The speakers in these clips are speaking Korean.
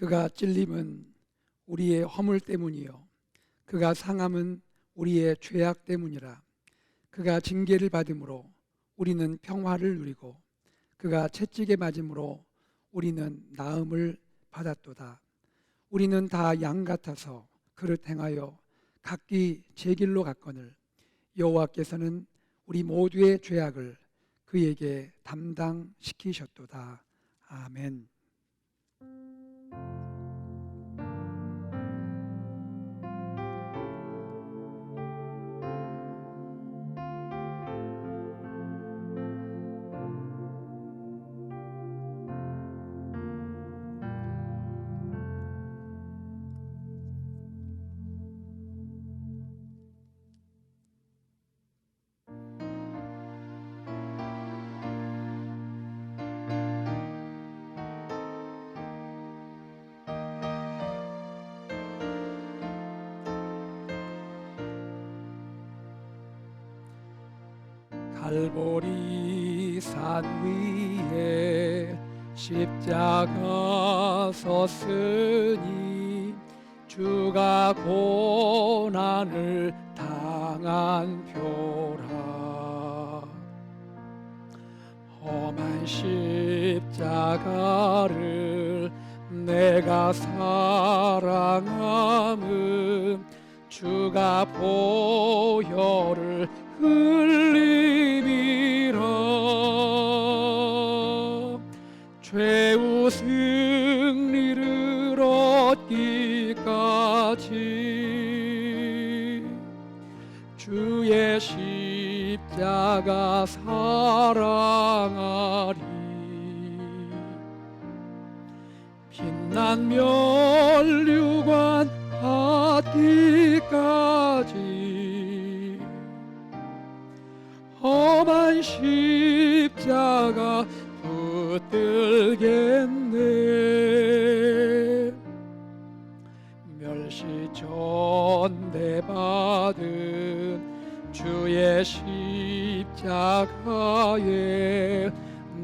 그가 찔림은 우리의 허물 때문이요 그가 상함은 우리의 죄악 때문이라. 그가 징계를 받음으로 우리는 평화를 누리고 그가 채찍에 맞음으로 우리는 나음을 받았도다. 우리는 다 양 같아서 그릇 행하여 각기 제 길로 갔거늘 여호와께서는 우리 모두의 죄악을 그에게 담당시키셨도다. 아멘. 갈보리 산 위에 십자가 섰으니 주가 고난을 당한 표라. 험한 십자가를 내가 사랑함은 주가 보혈을 흘림이라. 죄우 승리를 얻기까지 주의 십자가 사랑하리. 빛난 면류관 받기까지 험한 십자가 붙들겠네. 멸시 전대받은 주의 십자가에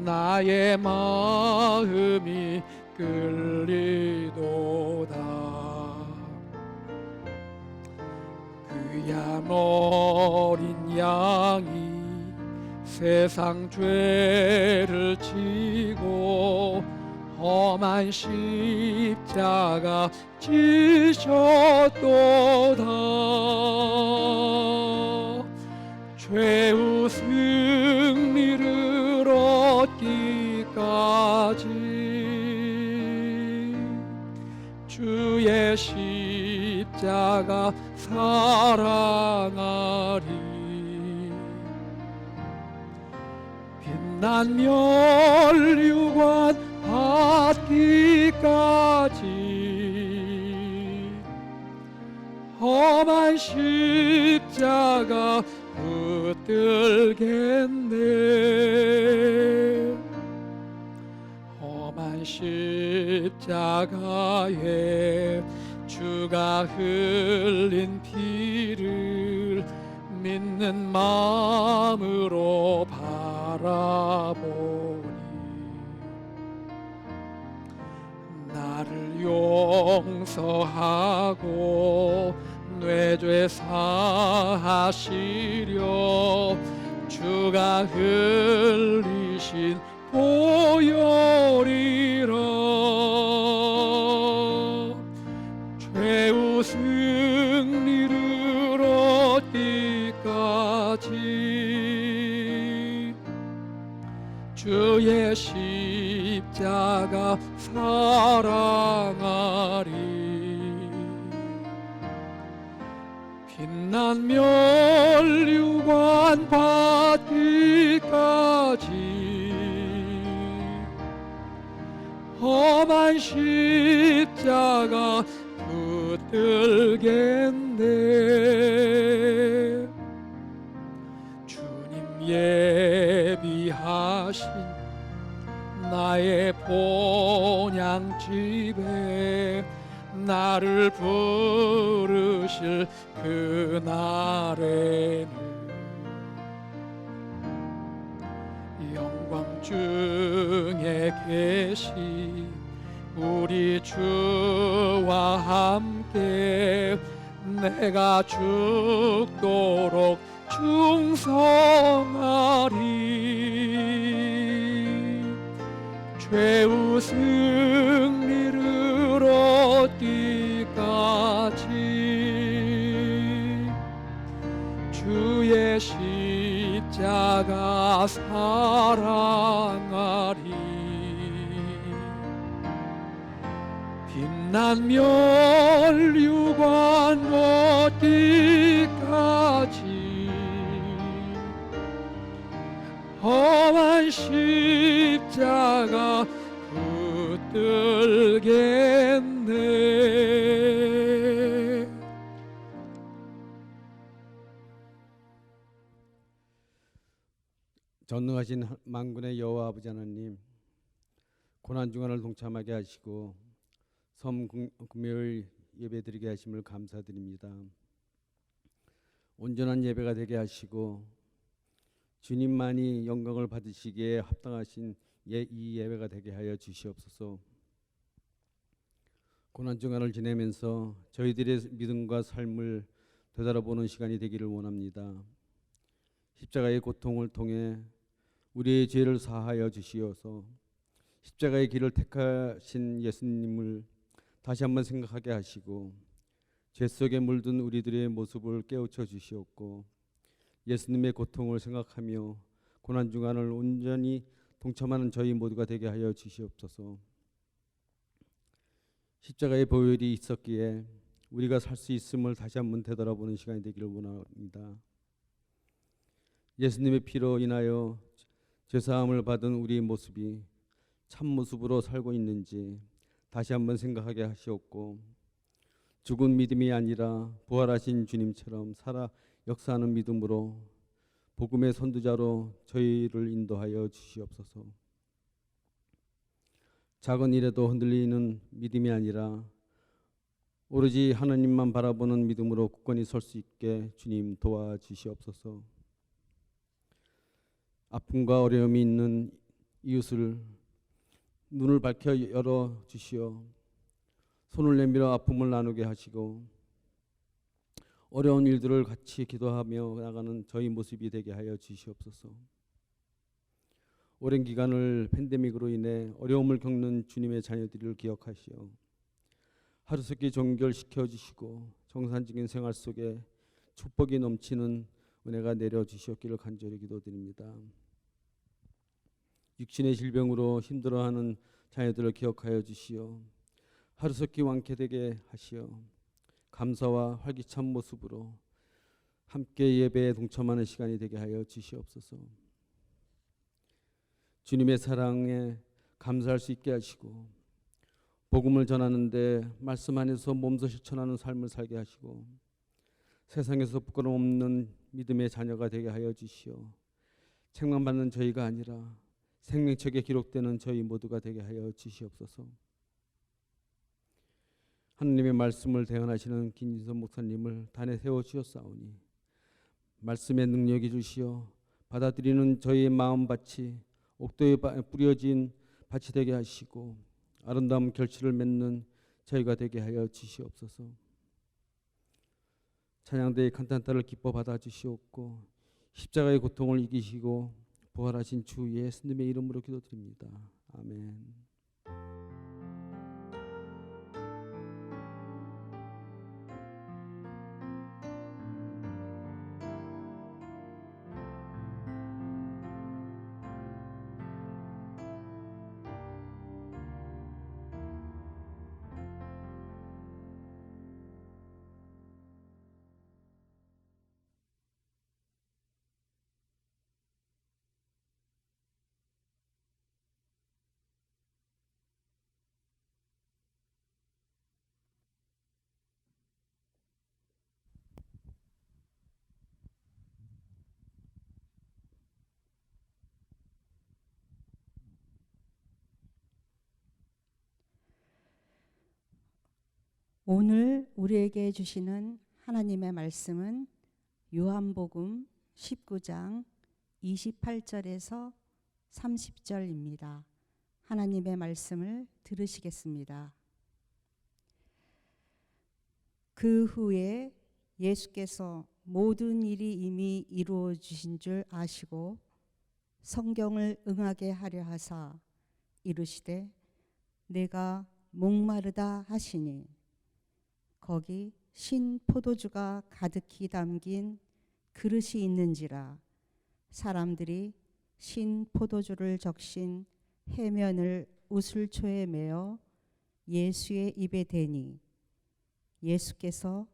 나의 마음이 끌리도다. 그야 어린 양이 세상 죄를 지고 험한 십자가 지셨도다. 죄우 승리를 얻기까지 주의 십자가 사랑하리. 빛난 면류관 받기까지 험한 십자가 붙들겠네. 험한 십자가에 주가 흘린 피를 믿는 마음으로 바라보니 나를 용서하고 뇌죄 사하시려 주가 흘리신 보혈이라. 죄우 승리를 얻기까지 주의 십자가 사랑하리. 빛난 면류관 받기까지 험한 십자가 붙들겠네. 주님 예비하신 나의 본향집에 나를 부르실 그날에는 영광 중에 계신 우리 주와 함께 내가 죽도록 충성하리. 죄의 승리를 얻기까지 주의 십자가 사랑하리. 빛난 면류관 얻기까지 험한 십자가 붙들겠네. 전능하신 만군의 여호와 아버지 하나님, 고난 중간을 동참하게 하시고 섬 금요일 예배드리게 하심을 감사드립니다. 온전한 예배가 되게 하시고 주님만이 영광을 받으시기에 합당하신 이 예배가 되게 하여 주시옵소서. 고난 중간을 지내면서 저희들의 믿음과 삶을 되돌아보는 시간이 되기를 원합니다. 십자가의 고통을 통해 우리의 죄를 사하여 주시어서 십자가의 길을 택하신 예수님을 다시 한번 생각하게 하시고 죄 속에 물든 우리들의 모습을 깨우쳐 주시옵고 예수님의 고통을 생각하며 고난 중간을 온전히 동참하는 저희 모두가 되게 하여 주시옵소서. 십자가의 보혈이 있었기에 우리가 살 수 있음을 다시 한번 되돌아보는 시간이 되기를 원합니다. 예수님의 피로 인하여 죄사함을 받은 우리의 모습이 참 모습으로 살고 있는지 다시 한번 생각하게 하시옵고 죽은 믿음이 아니라 부활하신 주님처럼 살아 역사하는 믿음으로 복음의 선두자로 저희를 인도하여 주시옵소서. 작은 일에도 흔들리는 믿음이 아니라 오로지 하나님만 바라보는 믿음으로 굳건히 설 수 있게 주님 도와주시옵소서. 아픔과 어려움이 있는 이웃을 눈을 밝혀 열어 주시어 손을 내밀어 아픔을 나누게 하시고 어려운 일들을 같이 기도하며 나가는 저희 모습이 되게 하여 주시옵소서. 오랜 기간을 팬데믹으로 인해 어려움을 겪는 주님의 자녀들을 기억하시어 하루속히 종결시켜 주시고 정상적인 생활 속에 축복이 넘치는 은혜가 내려 주시옵기를 간절히 기도드립니다. 육신의 질병으로 힘들어하는 자녀들을 기억하여 주시어 하루속히 완쾌되게 하시어 감사와 활기찬 모습으로 함께 예배에 동참하는 시간이 되게 하여 주시옵소서. 주님의 사랑에 감사할 수 있게 하시고 복음을 전하는데 말씀 안에서 몸소 실천하는 삶을 살게 하시고 세상에서 부끄러움 없는 믿음의 자녀가 되게 하여 주시어 책망 받는 저희가 아니라 생명책에 기록되는 저희 모두가 되게 하여 주시옵소서. 하나님의 말씀을 대언하시는 김진선 목사님을 단에 세워 주셨사오니 말씀의 능력이 주시어 받아들이는 저희의 마음밭이 옥도에 뿌려진 밭이 되게 하시고 아름다운 결실을 맺는 저희가 되게 하여 주시옵소서. 찬양대의 간탄타를 기뻐 받아 주시옵고 십자가의 고통을 이기시고 부활하신 주 예수님의 이름으로 기도드립니다. 아멘. 오늘 우리에게 주시는 하나님의 말씀은 요한복음 19장 28절에서 30절입니다. 하나님의 말씀을 들으시겠습니다. 그 후에 예수께서 모든 일이 이미 이루어지신 줄 아시고 성경을 응하게 하려 하사 이르시되 내가 목마르다 하시니 거기 신 포도주가 가득히 담긴 그릇이 있는지라 사람들이 신 포도주를 적신 해면을 우슬초에 메어 예수의 입에 대니 예수께서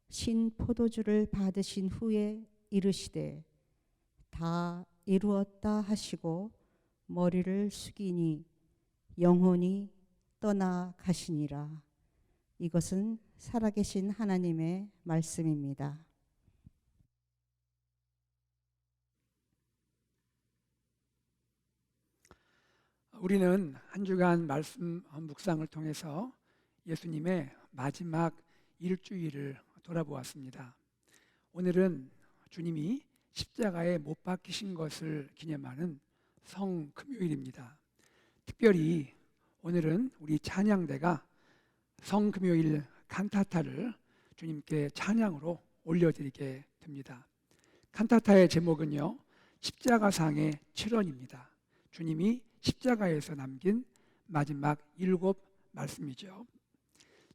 신 포도주를 받으신 후에 이르시되 다 이루었다 하시고 머리를 숙이니 영혼이 떠나가시니라. 이것은 살아계신 하나님의 말씀입니다. 우리는 한 주간 말씀 묵상을 통해서 예수님의 마지막 일주일을 돌아보았습니다. 오늘은 주님이 십자가에 못 박히신 것을 기념하는 성금요일입니다. 특별히 오늘은 우리 찬양대가 성금요일 칸타타를 주님께 찬양으로 올려드리게 됩니다. 칸타타의 제목은요, 십자가상의 7원입니다. 주님이 십자가에서 남긴 마지막 7 말씀이죠.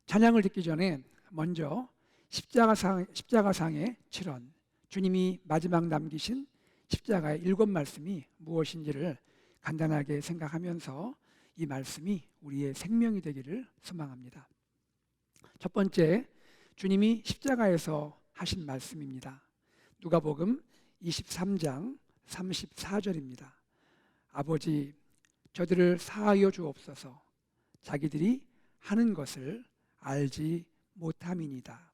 찬양을 듣기 전에 먼저 십자가상의 7원, 주님이 마지막 남기신 십자가의 7 말씀이 무엇인지를 간단하게 생각하면서 이 말씀이 우리의 생명이 되기를 소망합니다. 첫 번째, 주님이 십자가에서 하신 말씀입니다. 누가복음 23장 34절입니다. 아버지, 저들을 사하여 주옵소서. 자기들이 하는 것을 알지 못함이니이다.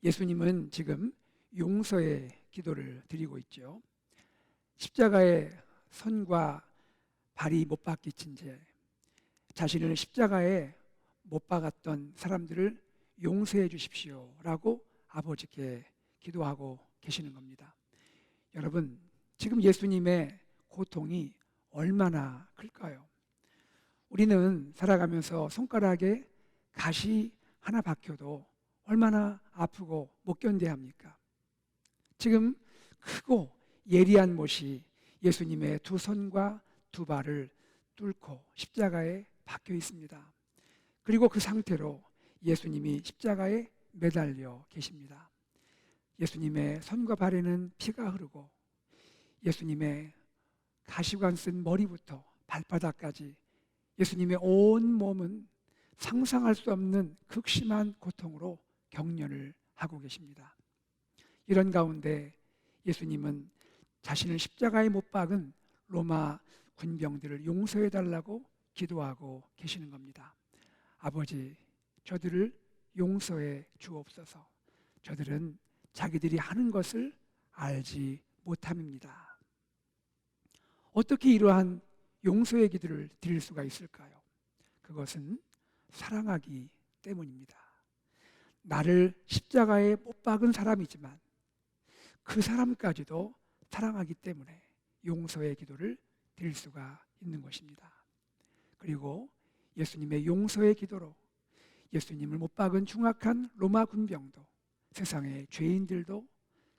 예수님은 지금 용서의 기도를 드리고 있죠. 십자가에 손과 발이 못 박히친 채 자신을 십자가에 못 박았던 사람들을 용서해 주십시오라고 아버지께 기도하고 계시는 겁니다. 여러분, 지금 예수님의 고통이 얼마나 클까요? 우리는 살아가면서 손가락에 가시 하나 박혀도 얼마나 아프고 못 견뎌야 합니까? 지금 크고 예리한 못이 예수님의 두 손과 두 발을 뚫고 십자가에 박혀 있습니다. 그리고 그 상태로 예수님이 십자가에 매달려 계십니다. 예수님의 손과 발에는 피가 흐르고 예수님의 가시관 쓴 머리부터 발바닥까지 예수님의 온 몸은 상상할 수 없는 극심한 고통으로 경련을 하고 계십니다. 이런 가운데 예수님은 자신을 십자가에 못 박은 로마 군병들을 용서해 달라고 기도하고 계시는 겁니다. 아버지, 저들을 용서해 주옵소서. 저들은 자기들이 하는 것을 알지 못함입니다. 어떻게 이러한 용서의 기도를 드릴 수가 있을까요? 그것은 사랑하기 때문입니다. 나를 십자가에 못 박은 사람이지만 그 사람까지도 사랑하기 때문에 용서의 기도를 드릴 수가 있는 것입니다. 그리고 예수님의 용서의 기도로 예수님을 못 박은 흉악한 로마 군병도, 세상의 죄인들도,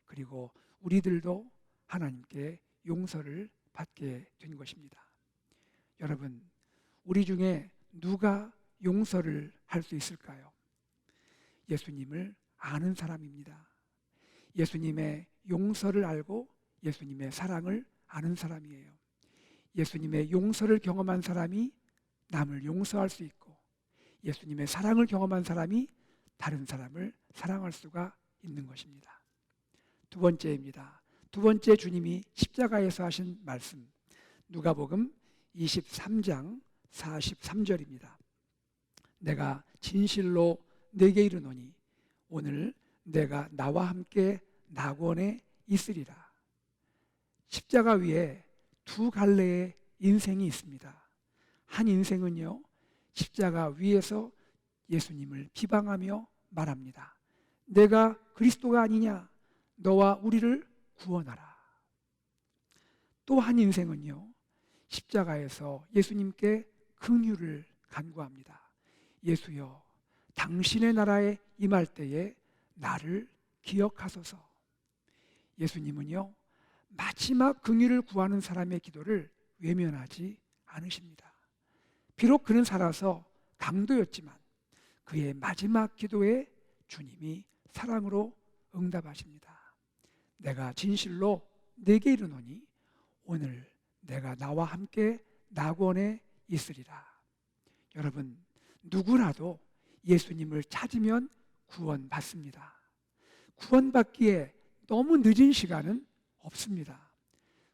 그리고 우리들도 하나님께 용서를 받게 된 것입니다. 여러분, 우리 중에 누가 용서를 할 수 있을까요? 예수님을 아는 사람입니다. 예수님의 용서를 알고 예수님의 사랑을 아는 사람이에요. 예수님의 용서를 경험한 사람이 남을 용서할 수 있고 예수님의 사랑을 경험한 사람이 다른 사람을 사랑할 수가 있는 것입니다. 두 번째입니다. 두 번째, 주님이 십자가에서 하신 말씀, 누가복음 23장 43절입니다. 내가 진실로 네게 이르노니 오늘 내가 나와 함께 낙원에 있으리라. 십자가 위에 두 갈래의 인생이 있습니다. 한 인생은요, 십자가 위에서 예수님을 비방하며 말합니다. 내가 그리스도가 아니냐? 너와 우리를 구원하라. 또 한 인생은요, 십자가에서 예수님께 긍휼을 간구합니다. 예수여, 당신의 나라에 임할 때에 나를 기억하소서. 예수님은요, 마지막 긍휼을 구하는 사람의 기도를 외면하지 않으십니다. 비록 그는 살아서 강도였지만 그의 마지막 기도에 주님이 사랑으로 응답하십니다. 내가 진실로 네게 이르노니 오늘 내가 나와 함께 낙원에 있으리라. 여러분, 누구라도 예수님을 찾으면 구원받습니다. 구원받기에 너무 늦은 시간은 없습니다.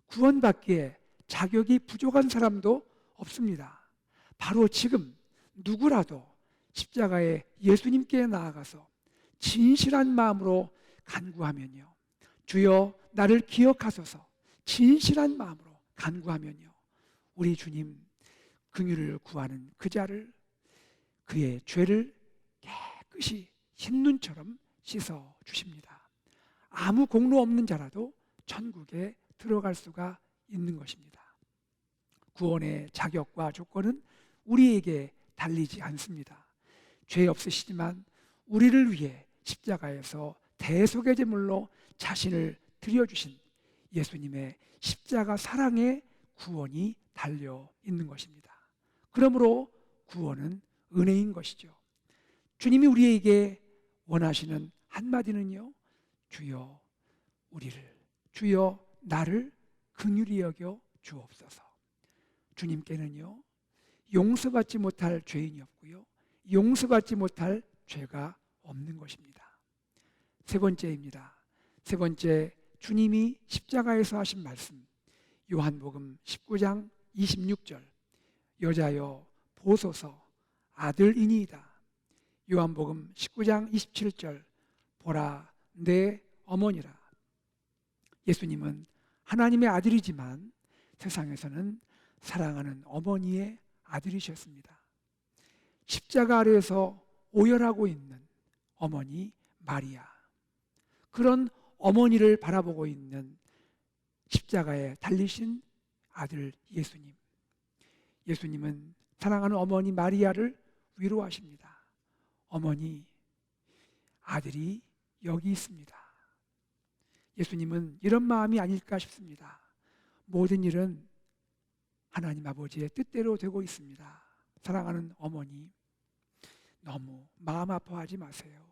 구원받기에 자격이 부족한 사람도 없습니다. 바로 지금 누구라도 십자가에 예수님께 나아가서 진실한 마음으로 간구하면요, 주여 나를 기억하소서, 진실한 마음으로 간구하면요, 우리 주님 긍휼을 구하는 그 자를, 그의 죄를 깨끗이 흰눈처럼 씻어 주십니다. 아무 공로 없는 자라도 천국에 들어갈 수가 있는 것입니다. 구원의 자격과 조건은 우리에게 달리지 않습니다. 죄 없으시지만 우리를 위해 십자가에서 대속의 제물로 자신을 드려주신 예수님의 십자가 사랑의 구원이 달려 있는 것입니다. 그러므로 구원은 은혜인 것이죠. 주님이 우리에게 원하시는 한마디는요, 주여 우리를, 주여 나를 긍휼히 여겨 주옵소서. 주님께는요, 용서받지 못할 죄인이 없고요, 용서받지 못할 죄가 없는 것입니다. 세 번째입니다. 세 번째, 주님이 십자가에서 하신 말씀, 요한복음 19장 26절, 여자여 보소서 아들이니이다. 요한복음 19장 27절, 보라 내 어머니라. 예수님은 하나님의 아들이지만 세상에서는 사랑하는 어머니의 아들이셨습니다. 십자가 아래에서 오열하고 있는 어머니 마리아, 그런 어머니를 바라보고 있는 십자가에 달리신 아들 예수님. 예수님은 사랑하는 어머니 마리아를 위로하십니다. 어머니, 아들이 여기 있습니다. 예수님은 이런 마음이 아닐까 싶습니다. 모든 일은 하나님 아버지의 뜻대로 되고 있습니다. 사랑하는 어머니, 너무 마음 아파하지 마세요.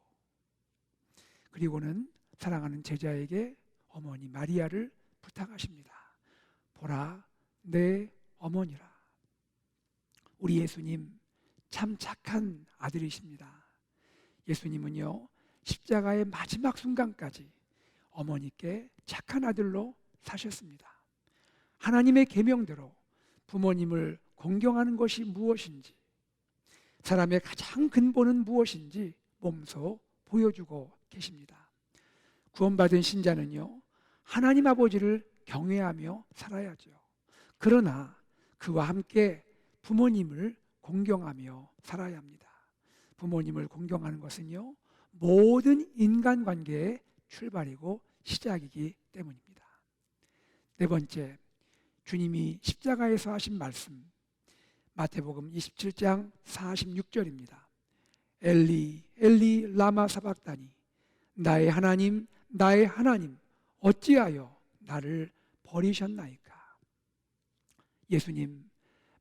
그리고는 사랑하는 제자에게 어머니 마리아를 부탁하십니다. 보라 내 어머니라. 우리 예수님 참 착한 아들이십니다. 예수님은요, 십자가의 마지막 순간까지 어머니께 착한 아들로 사셨습니다. 하나님의 계명대로 부모님을 공경하는 것이 무엇인지, 사람의 가장 근본은 무엇인지 몸소 보여주고 계십니다. 구원받은 신자는요, 하나님 아버지를 경외하며 살아야죠. 그러나 그와 함께 부모님을 공경하며 살아야 합니다. 부모님을 공경하는 것은요, 모든 인간관계의 출발이고 시작이기 때문입니다. 네 번째, 주님이 십자가에서 하신 말씀, 마태복음 27장 46절입니다. 엘리 엘리 라마 사박다니, 나의 하나님 나의 하나님 어찌하여 나를 버리셨나이까. 예수님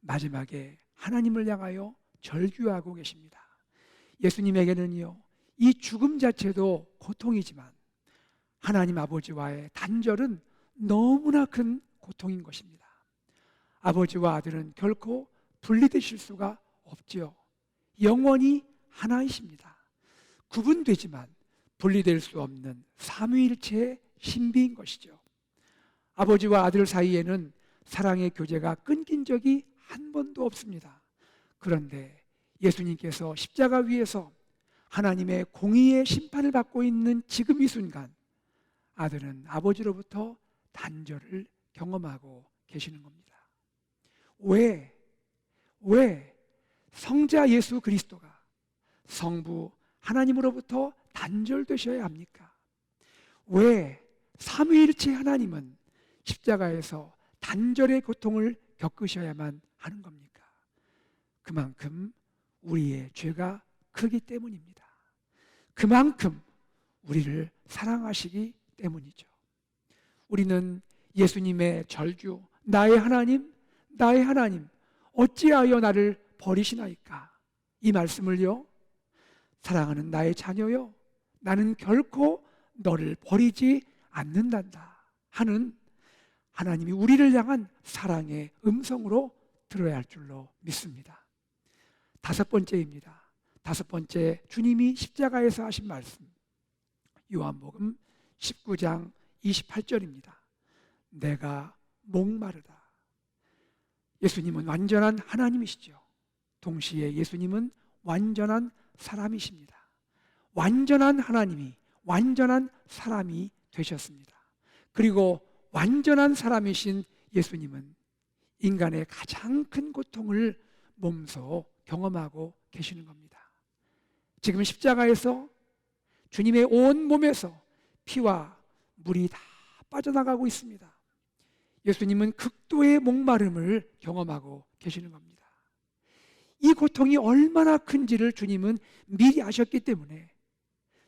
마지막에 하나님을 향하여 절규하고 계십니다. 예수님에게는요, 이 죽음 자체도 고통이지만 하나님 아버지와의 단절은 너무나 큰 고통인 것입니다. 아버지와 아들은 결코 분리되실 수가 없지요. 영원히 하나이십니다. 구분되지만 분리될 수 없는 삼위일체의 신비인 것이죠. 아버지와 아들 사이에는 사랑의 교제가 끊긴 적이 한 번도 없습니다. 그런데 예수님께서 십자가 위에서 하나님의 공의의 심판을 받고 있는 지금 이 순간, 아들은 아버지로부터 단절을 경험하고 계시는 겁니다. 왜 성자 예수 그리스도가 성부 하나님으로부터 단절되셔야 합니까? 왜 삼위일체 하나님은 십자가에서 단절의 고통을 겪으셔야만 하는 겁니까? 그만큼 우리의 죄가 크기 때문입니다. 그만큼 우리를 사랑하시기 때문이죠. 우리는 예수님의 절규, 나의 하나님, 나의 하나님, 어찌하여 나를 버리시나이까? 이 말씀을요, 사랑하는 나의 자녀요, 나는 결코 너를 버리지 않는단다 하는 하나님이 우리를 향한 사랑의 음성으로 들어야 할 줄로 믿습니다. 다섯 번째입니다. 다섯 번째, 주님이 십자가에서 하신 말씀, 요한복음 19장 28절입니다. 내가 목마르다. 예수님은 완전한 하나님이시죠. 동시에 예수님은 완전한 사람이십니다. 완전한 하나님이 완전한 사람이 되셨습니다. 그리고 완전한 사람이신 예수님은 인간의 가장 큰 고통을 몸소 경험하고 계시는 겁니다. 지금 십자가에서 주님의 온 몸에서 피와 물이 다 빠져나가고 있습니다. 예수님은 극도의 목마름을 경험하고 계시는 겁니다. 이 고통이 얼마나 큰지를 주님은 미리 아셨기 때문에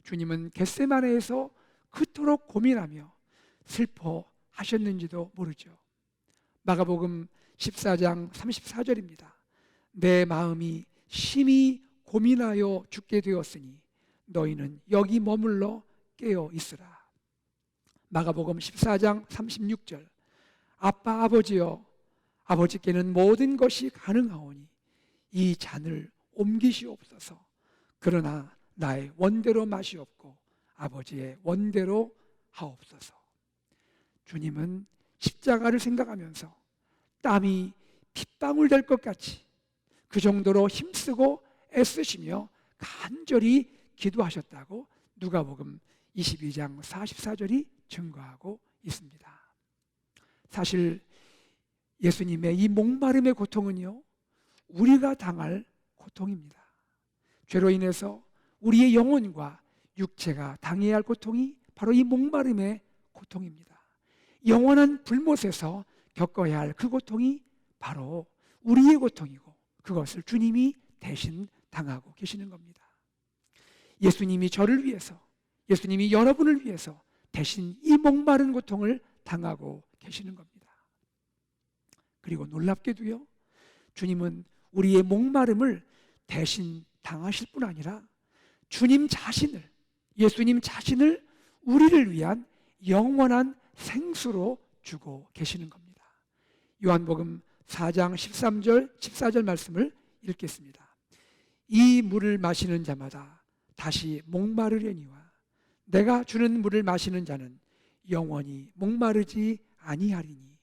주님은 겟세마네에서 그토록 고민하며 슬퍼하셨는지도 모르죠. 마가복음 14장 34절입니다. 내 마음이 심히 고민하여 죽게 되었으니 너희는 여기 머물러 깨어 있으라. 마가복음 14장 36절. 아빠 아버지여, 아버지께는 모든 것이 가능하오니 이 잔을 옮기시옵소서. 그러나 나의 원대로 마시옵고 아버지의 원대로 하옵소서. 주님은 십자가를 생각하면서 땀이 핏방울 될 것 같이 그 정도로 힘쓰고 애쓰시며 간절히 기도하셨다고 누가복음 22장 44절이 증거하고 있습니다. 사실 예수님의 이 목마름의 고통은요, 우리가 당할 고통입니다. 죄로 인해서 우리의 영혼과 육체가 당해야 할 고통이 바로 이 목마름의 고통입니다. 영원한 불못에서 겪어야 할 그 고통이 바로 우리의 고통이고 그것을 주님이 대신 당하고 계시는 겁니다. 예수님이 저를 위해서, 예수님이 여러분을 위해서 대신 이 목마른 고통을 당하고 계시는 겁니다. 그리고 놀랍게도요, 주님은 우리의 목마름을 대신 당하실 뿐 아니라 주님 자신을, 예수님 자신을 우리를 위한 영원한 생수로 주고 계시는 겁니다. 요한복음 4장 13절 14절 말씀을 읽겠습니다. 이 물을 마시는 자마다 다시 목마르려니와 내가 주는 물을 마시는 자는 영원히 목마르지 아니하리니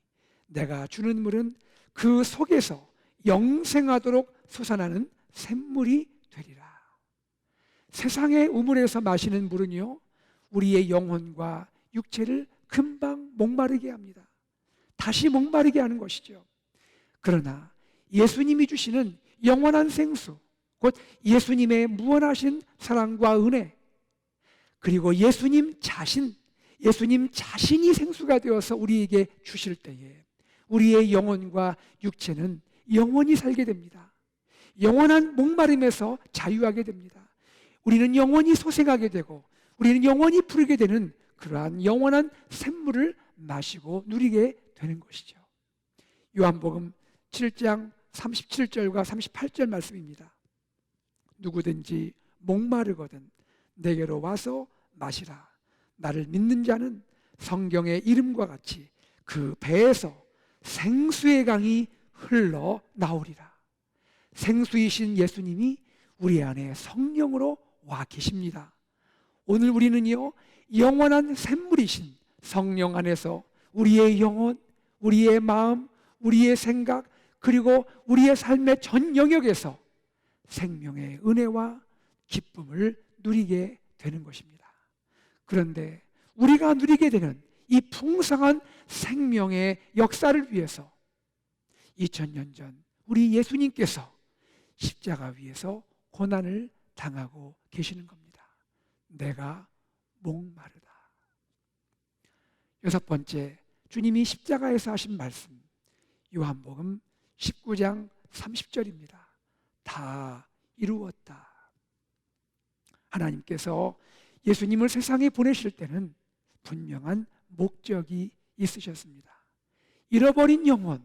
내가 주는 물은 그 속에서 영생하도록 솟아나는 샘물이 되리라. 세상의 우물에서 마시는 물은요, 우리의 영혼과 육체를 금방 목마르게 합니다. 다시 목마르게 하는 것이죠. 그러나 예수님이 주시는 영원한 생수, 곧 예수님의 무한하신 사랑과 은혜, 그리고 예수님 자신이 생수가 되어서 우리에게 주실 때에 우리의 영혼과 육체는 영원히 살게 됩니다. 영원한 목마름에서 자유하게 됩니다. 우리는 영원히 소생하게 되고 우리는 영원히 푸르게 되는 그러한 영원한 샘물을 마시고 누리게 되는 것이죠. 요한복음 7장 37절과 38절 말씀입니다. 누구든지 목마르거든 내게로 와서 마시라. 나를 믿는 자는 성경의 이름과 같이 그 배에서 생수의 강이 흘러 나오리라. 생수이신 예수님이 우리 안에 성령으로 와 계십니다. 오늘 우리는요, 영원한 샘물이신 성령 안에서 우리의 영혼, 우리의 마음, 우리의 생각, 그리고 우리의 삶의 전 영역에서 생명의 은혜와 기쁨을 누리게 되는 것입니다. 그런데 우리가 누리게 되는 이 풍성한 생명의 역사를 위해서 2000년 전 우리 예수님께서 십자가 위에서 고난을 당하고 계시는 겁니다. 내가 목마르다. 여섯 번째, 주님이 십자가에서 하신 말씀, 요한복음 19장 30절입니다. 다 이루었다. 하나님께서 예수님을 세상에 보내실 때는 분명한 목적이 있으셨습니다. 잃어버린 영혼,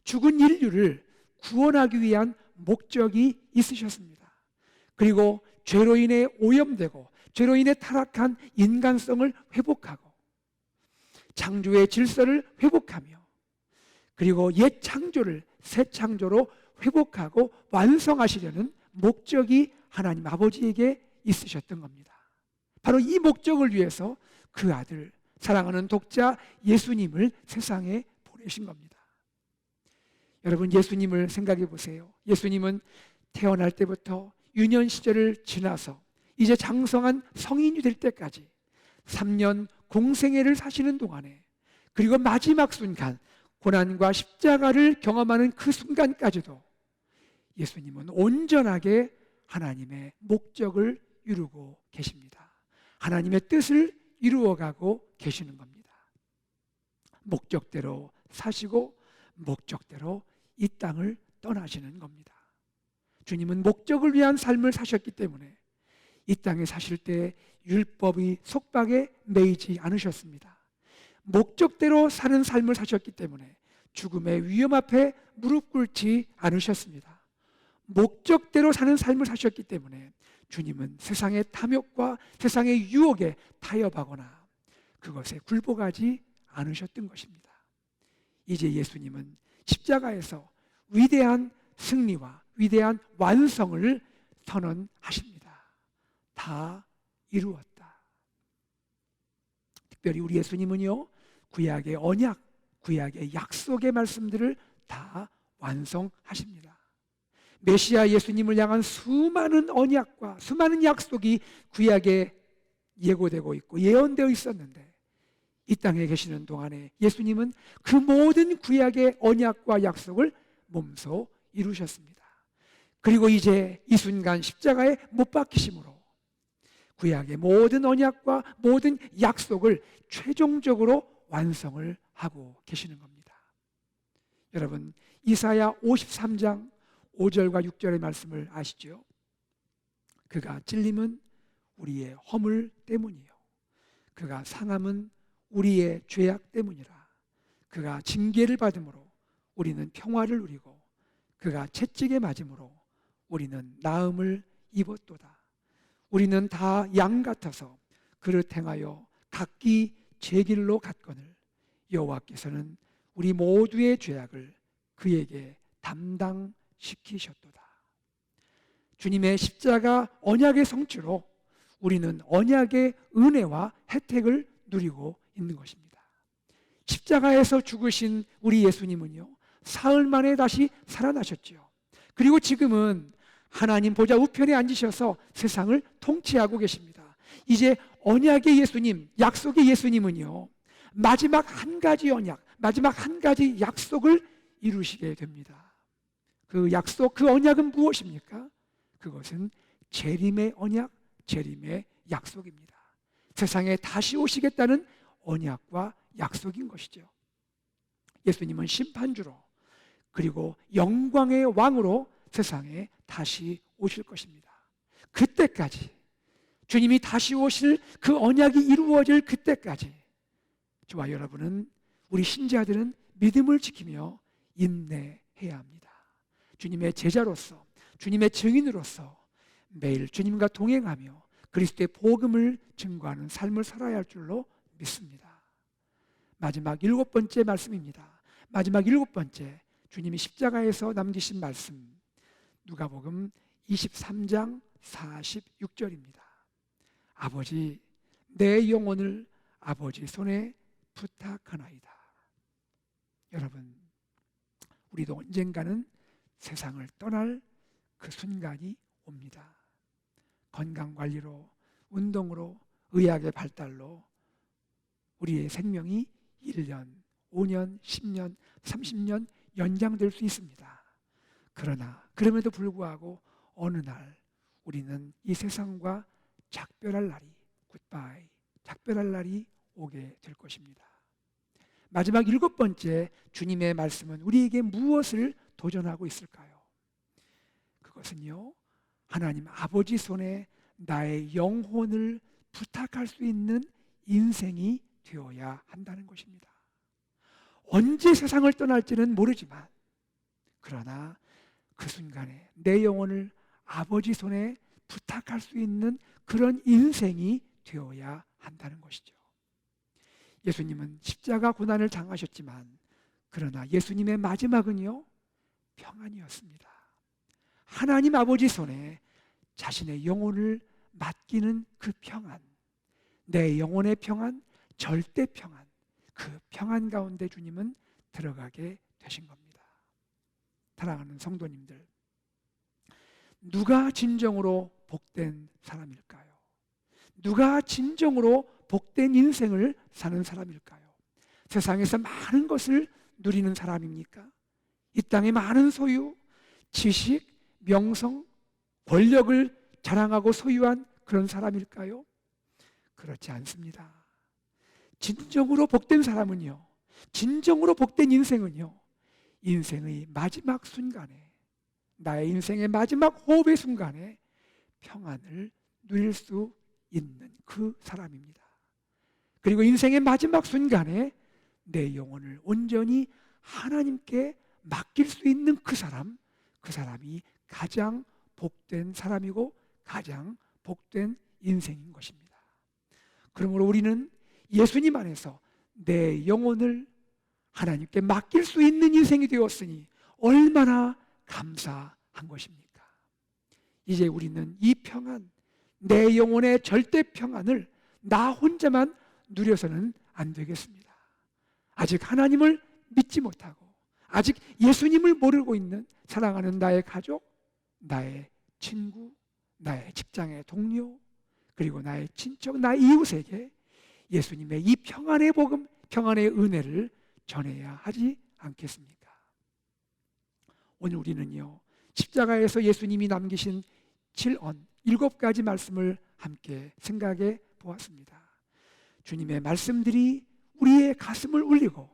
죽은 인류를 구원하기 위한 목적이 있으셨습니다. 그리고 죄로 인해 오염되고 죄로 인해 타락한 인간성을 회복하고 창조의 질서를 회복하며 그리고 옛 창조를 새 창조로 회복하고 완성하시려는 목적이 하나님 아버지에게 있으셨던 겁니다. 바로 이 목적을 위해서 그 아들, 사랑하는 독자 예수님을 세상에 보내신 겁니다. 여러분, 예수님을 생각해 보세요. 예수님은 태어날 때부터 유년 시절을 지나서 이제 장성한 성인이 될 때까지 3년 공생애를 사시는 동안에, 그리고 마지막 순간 고난과 십자가를 경험하는 그 순간까지도 예수님은 온전하게 하나님의 목적을 이루고 계십니다. 하나님의 뜻을 이루어가고 계시는 겁니다. 목적대로 사시고 목적대로 이 땅을 떠나시는 겁니다. 주님은 목적을 위한 삶을 사셨기 때문에 이 땅에 사실 때 율법이 속박에 매이지 않으셨습니다. 목적대로 사는 삶을 사셨기 때문에 죽음의 위험 앞에 무릎 꿇지 않으셨습니다. 목적대로 사는 삶을 사셨기 때문에 주님은 세상의 탐욕과 세상의 유혹에 타협하거나 그것에 굴복하지 않으셨던 것입니다. 이제 예수님은 십자가에서 위대한 승리와 위대한 완성을 선언하십니다. 다 이루었다. 특별히 우리 예수님은요, 구약의 언약, 구약의 약속의 말씀들을 다 완성하십니다. 메시아 예수님을 향한 수많은 언약과 수많은 약속이 구약에 예고되고 있고 예언되어 있었는데, 이 땅에 계시는 동안에 예수님은 그 모든 구약의 언약과 약속을 몸소 이루셨습니다. 그리고 이제 이 순간 십자가에 못 박히심으로 구약의 모든 언약과 모든 약속을 최종적으로 완성을 하고 계시는 겁니다. 여러분, 이사야 53장 5절과 6절의 말씀을 아시죠? 그가 찔림은 우리의 허물 때문이요, 그가 상함은 우리의 죄악 때문이라. 그가 징계를 받음으로 우리는 평화를 누리고 그가 채찍에 맞음으로 우리는 나음을 입었도다. 우리는 다 양 같아서 그를 행하여 각기 제 길로 갔거늘 여호와께서는 우리 모두의 죄악을 그에게 담당시키셨도다. 주님의 십자가 언약의 성취로 우리는 언약의 은혜와 혜택을 누리고 있는 것입니다. 십자가에서 죽으신 우리 예수님은요, 사흘 만에 다시 살아나셨죠. 그리고 지금은 하나님 보좌 우편에 앉으셔서 세상을 통치하고 계십니다. 이제 언약의 예수님, 약속의 예수님은요, 마지막 한 가지 언약, 마지막 한 가지 약속을 이루시게 됩니다. 그 약속, 그 언약은 무엇입니까? 그것은 재림의 언약, 재림의 약속입니다. 세상에 다시 오시겠다는 언약과 약속인 것이죠. 예수님은 심판주로 그리고 영광의 왕으로 세상에 다시 오실 것입니다. 그때까지, 주님이 다시 오실 그 언약이 이루어질 그때까지 저와 여러분은, 우리 신자들은 믿음을 지키며 인내해야 합니다. 주님의 제자로서, 주님의 증인으로서 매일 주님과 동행하며 그리스도의 복음을 증거하는 삶을 살아야 할 줄로 믿습니다. 마지막 7번째 말씀입니다. 마지막 7번째, 주님이 십자가에서 남기신 말씀, 누가복음 23장 46절입니다. 아버지, 내 영혼을 아버지 손에 부탁하나이다. 여러분, 우리도 언젠가는 세상을 떠날 그 순간이 옵니다. 건강관리로, 운동으로, 의학의 발달로 우리의 생명이 1년, 5년, 10년, 30년 연장될 수 있습니다. 그러나 그럼에도 불구하고 어느 날 우리는 이 세상과 작별할 날이, 굿바이, 작별할 날이 오게 될 것입니다. 마지막 7번째 주님의 말씀은 우리에게 무엇을 도전하고 있을까요? 그것은요, 하나님 아버지 손에 나의 영혼을 부탁할 수 있는 인생이 되어야 한다는 것입니다. 언제 세상을 떠날지는 모르지만, 그러나 그 순간에 내 영혼을 아버지 손에 부탁할 수 있는 그런 인생이 되어야 한다는 것이죠. 예수님은 십자가 고난을 당하셨지만, 그러나 예수님의 마지막은요, 평안이었습니다. 하나님 아버지 손에 자신의 영혼을 맡기는 그 평안, 내 영혼의 평안, 절대 평안, 그 평안 가운데 주님은 들어가게 되신 겁니다. 사랑하는 성도님들, 누가 진정으로 복된 사람일까요? 누가 진정으로 복된 인생을 사는 사람일까요? 세상에서 많은 것을 누리는 사람입니까? 이 땅의 많은 소유, 지식, 명성, 권력을 자랑하고 소유한 그런 사람일까요? 그렇지 않습니다. 진정으로 복된 사람은요, 진정으로 복된 인생은요, 인생의 마지막 순간에, 나의 인생의 마지막 호흡의 순간에 평안을 누릴 수 있는 그 사람입니다. 그리고 인생의 마지막 순간에 내 영혼을 온전히 하나님께 맡길 수 있는 그 사람이 가장 복된 사람이고 가장 복된 인생인 것입니다. 그러므로 우리는 예수님 안에서 내 영혼을 하나님께 맡길 수 있는 인생이 되었으니 얼마나 감사한 것입니까? 이제 우리는 이 평안, 내 영혼의 절대 평안을 나 혼자만 누려서는 안 되겠습니다. 아직 하나님을 믿지 못하고 아직 예수님을 모르고 있는 사랑하는 나의 가족, 나의 친구, 나의 직장의 동료, 그리고 나의 친척, 나의 이웃에게 예수님의 이 평안의 복음, 평안의 은혜를 전해야 하지 않겠습니까? 오늘 우리는요, 십자가에서 예수님이 남기신 7가지 말씀을 함께 생각해 보았습니다. 주님의 말씀들이 우리의 가슴을 울리고,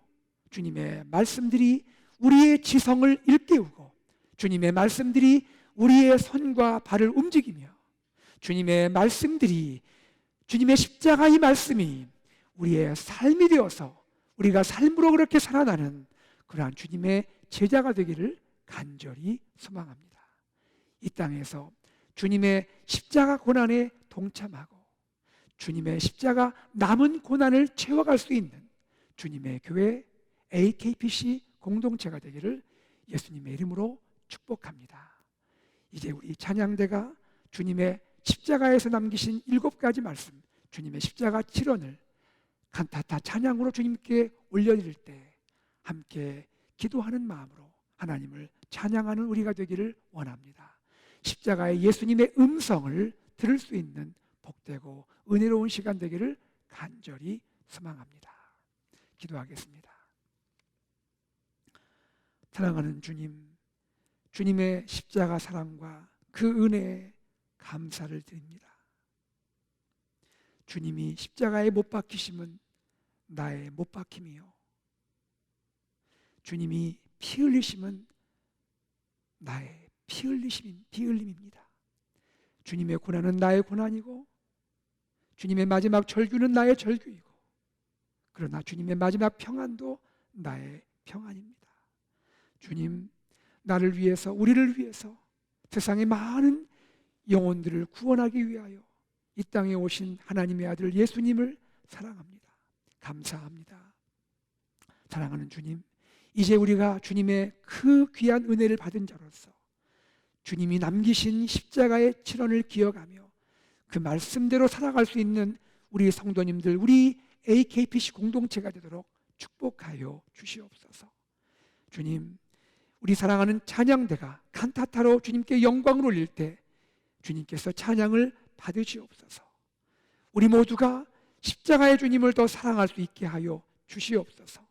주님의 말씀들이 우리의 지성을 일깨우고, 주님의 말씀들이 우리의 손과 발을 움직이며, 주님의 말씀들이, 주님의 십자가의 말씀이 우리의 삶이 되어서 우리가 삶으로 그렇게 살아나는 그러한 주님의 제자가 되기를 간절히 소망합니다. 이 땅에서 주님의 십자가 고난에 동참하고 주님의 십자가 남은 고난을 채워갈 수 있는 주님의 교회 AKPC 공동체가 되기를 예수님의 이름으로 축복합니다. 이제 우리 찬양대가 주님의 십자가에서 남기신 7가지 말씀, 주님의 십자가 7원을 칸타타 찬양으로 주님께 올려드릴 때 함께 기도하는 마음으로 하나님을 찬양하는 우리가 되기를 원합니다. 십자가의 예수님의 음성을 들을 수 있는 복되고 은혜로운 시간 되기를 간절히 소망합니다. 기도하겠습니다. 사랑하는 주님, 주님의 십자가 사랑과 그 은혜에 감사를 드립니다. 주님이 십자가에 못 박히심은 나의 못 박힘이요, 주님이 피 흘리심은 나의 피 흘림입니다. 주님의 고난은 나의 고난이고 주님의 마지막 절규는 나의 절규이고, 그러나 주님의 마지막 평안도 나의 평안입니다. 주님, 나를 위해서, 우리를 위해서 세상의 많은 영혼들을 구원하기 위하여 이 땅에 오신 하나님의 아들 예수님을 사랑합니다. 감사합니다. 사랑하는 주님, 이제 우리가 주님의 그 귀한 은혜를 받은 자로서 주님이 남기신 십자가의 7원을 기억하며 그 말씀대로 살아갈 수 있는 우리 성도님들, 우리 AKPC 공동체가 되도록 축복하여 주시옵소서. 주님, 우리 사랑하는 찬양대가 칸타타로 주님께 영광을 올릴 때 주님께서 찬양을 받으시옵소서. 우리 모두가 십자가의 주님을 더 사랑할 수 있게 하여 주시옵소서.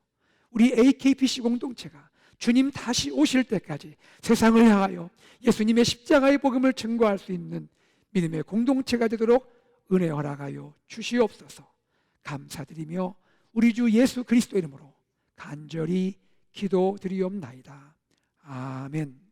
우리 AKPC 공동체가 주님 다시 오실 때까지 세상을 향하여 예수님의 십자가의 복음을 증거할 수 있는 믿음의 공동체가 되도록 은혜 허락하여 주시옵소서. 감사드리며 우리 주 예수 그리스도 이름으로 간절히 기도드리옵나이다. 아멘.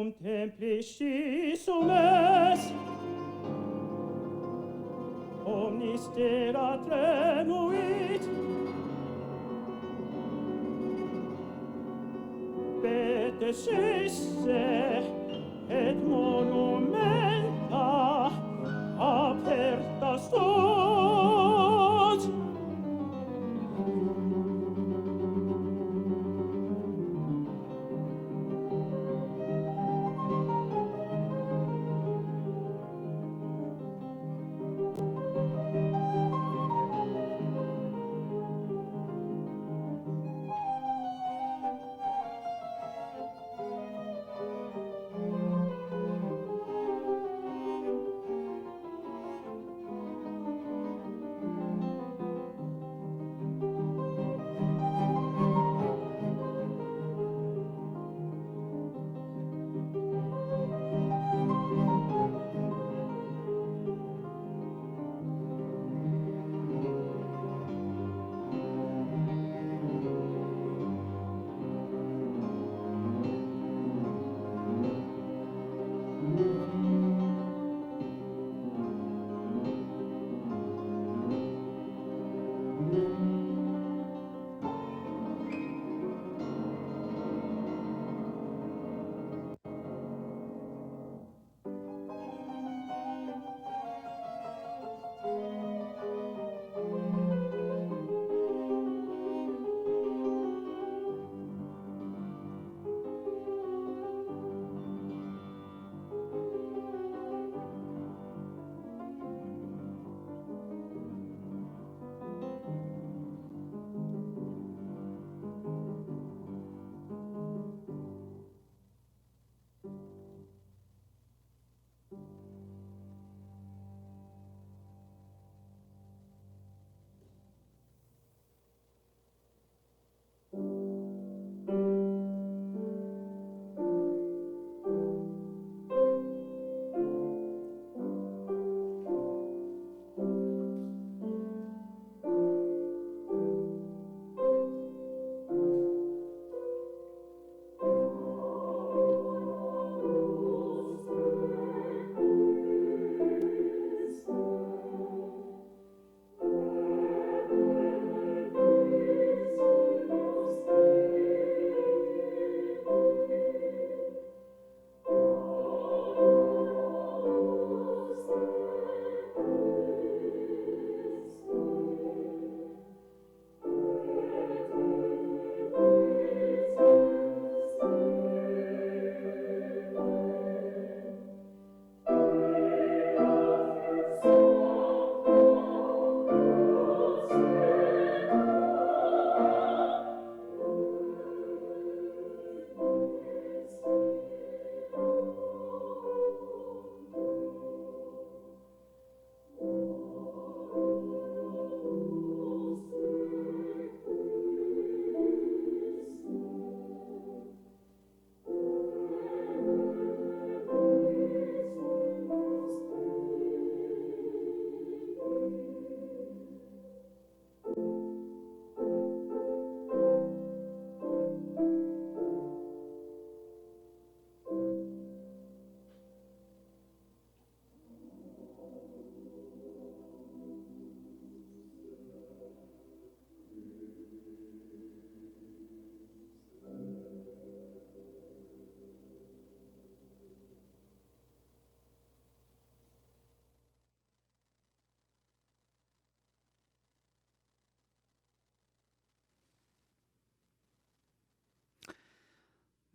Contemplicis sumes omnis terra tremuit petes esse et monumenta aperta sunt.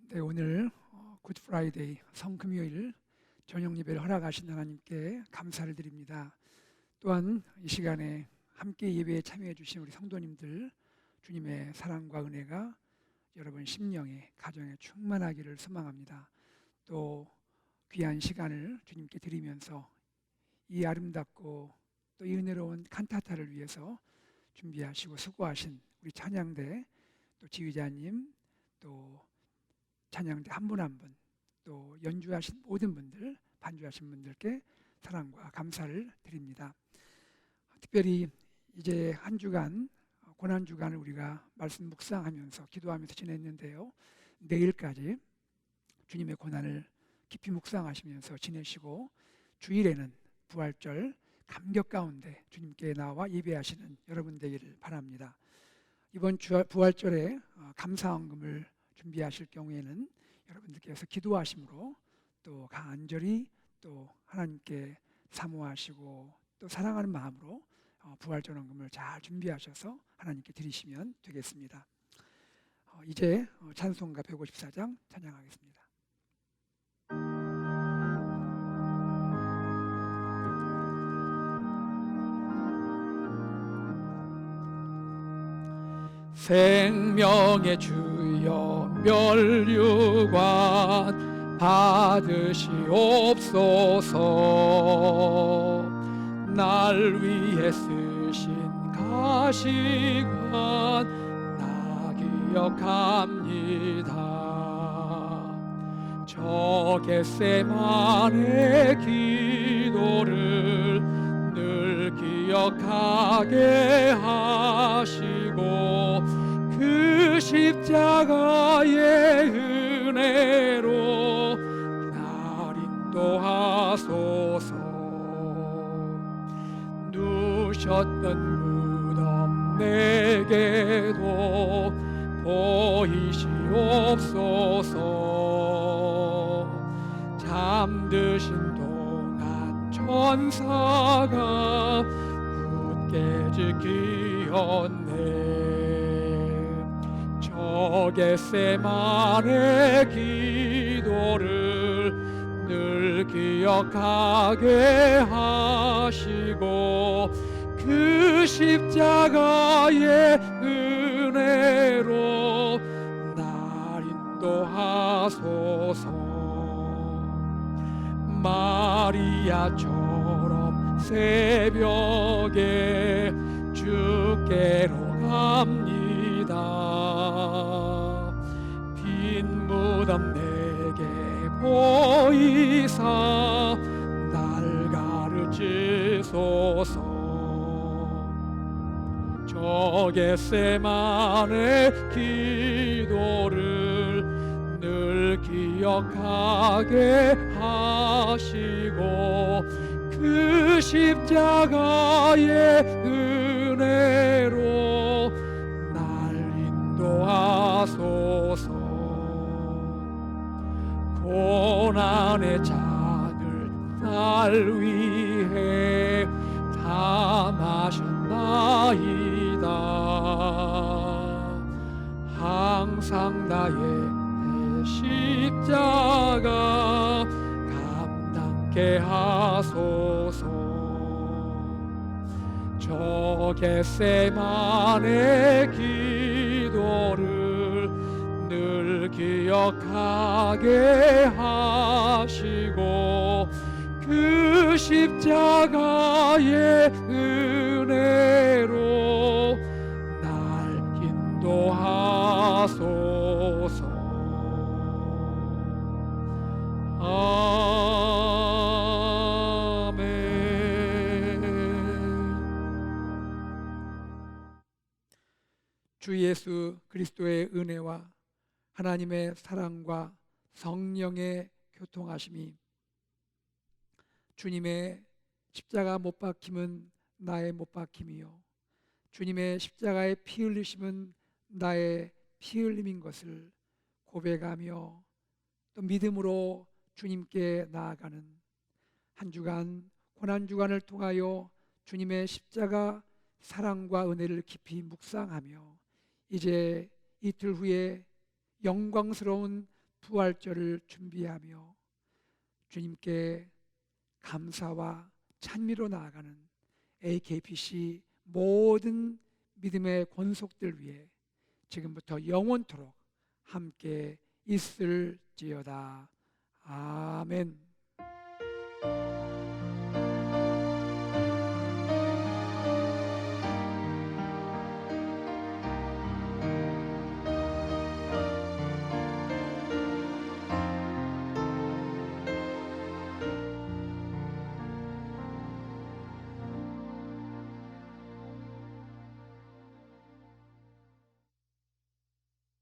네, 오늘 굿 프라이데이 성금요일 저녁 예배를 허락하신 하나님께 감사를 드립니다. 또한 이 시간에 함께 예배에 참여해 주신 우리 성도님들 주님의 사랑과 은혜가 여러분 심령에 가정에 충만하기를 소망합니다. 또 귀한 시간을 주님께 드리면서 이 아름답고 또 이 은혜로운 칸타타를 위해서 준비하시고 수고하신 우리 찬양대 또 지휘자님 또 찬양대 한 분 한 분 또 연주하신 모든 분들 반주하신 분들께 사랑과 감사를 드립니다. 특별히 이제 한 주간 고난 주간을 우리가 말씀 묵상하면서 기도하면서 지냈는데요. 내일까지 주님의 고난을 깊이 묵상하시면서 지내시고 주일에는 부활절 감격 가운데 주님께 나와 예배하시는 여러분 되기를 바랍니다. 이번 부활절에 감사헌금을 준비하실 경우에는 여러분들께서 기도하심으로 또 간절히 또 하나님께 사모하시고 또 사랑하는 마음으로 부활절 헌금을 잘 준비하셔서 하나님께 드리시면 되겠습니다. 이제 찬송가 154장 찬양하겠습니다. 생명의 주여 멸류관 받으시옵소서. 날 위해 쓰신 가시관 나 기억합니다. 저 겟세마네 기도를 늘 기억하게 하시고 그 십자가의 은혜로 날 인도하소서. 누셨던 무덤 내게도 보이시옵소서. 잠드신 동안 천사가 굳게 지키었네. 저 겟세마네 기도를 늘 기억하게 하시고 그 십자가의 은혜로 날 인도하소서. 마리아처럼 새벽에 주께로 갑니다. 빈 무덤 내게 보이사 날 가르치소서. 저 겟세마네 기도를 늘 기억하게 하시고 그 십자가의 은혜로 날 인도하소서. 고난의 잔을 날 위해 다 마셨나이다. 항상 나의 십자가 감당케 하소서. 저 겟세마네 기도를 늘 기억하게 하시고 그 십자가의 은혜로 날 인도하소서. 주 예수 그리스도의 은혜와 하나님의 사랑과 성령의 교통하심이 주님의 십자가 못 박힘은 나의 못 박힘이요 주님의 십자가의 피 흘리심은 나의 피 흘림인 것을 고백하며 또 믿음으로 주님께 나아가는 한 주간 고난 주간을 통하여 주님의 십자가 사랑과 은혜를 깊이 묵상하며 이제 이틀 후에 영광스러운 부활절을 준비하며 주님께 감사와 찬미로 나아가는 AKPC 모든 믿음의 권속들 위해 지금부터 영원토록 함께 있을지어다. 아멘.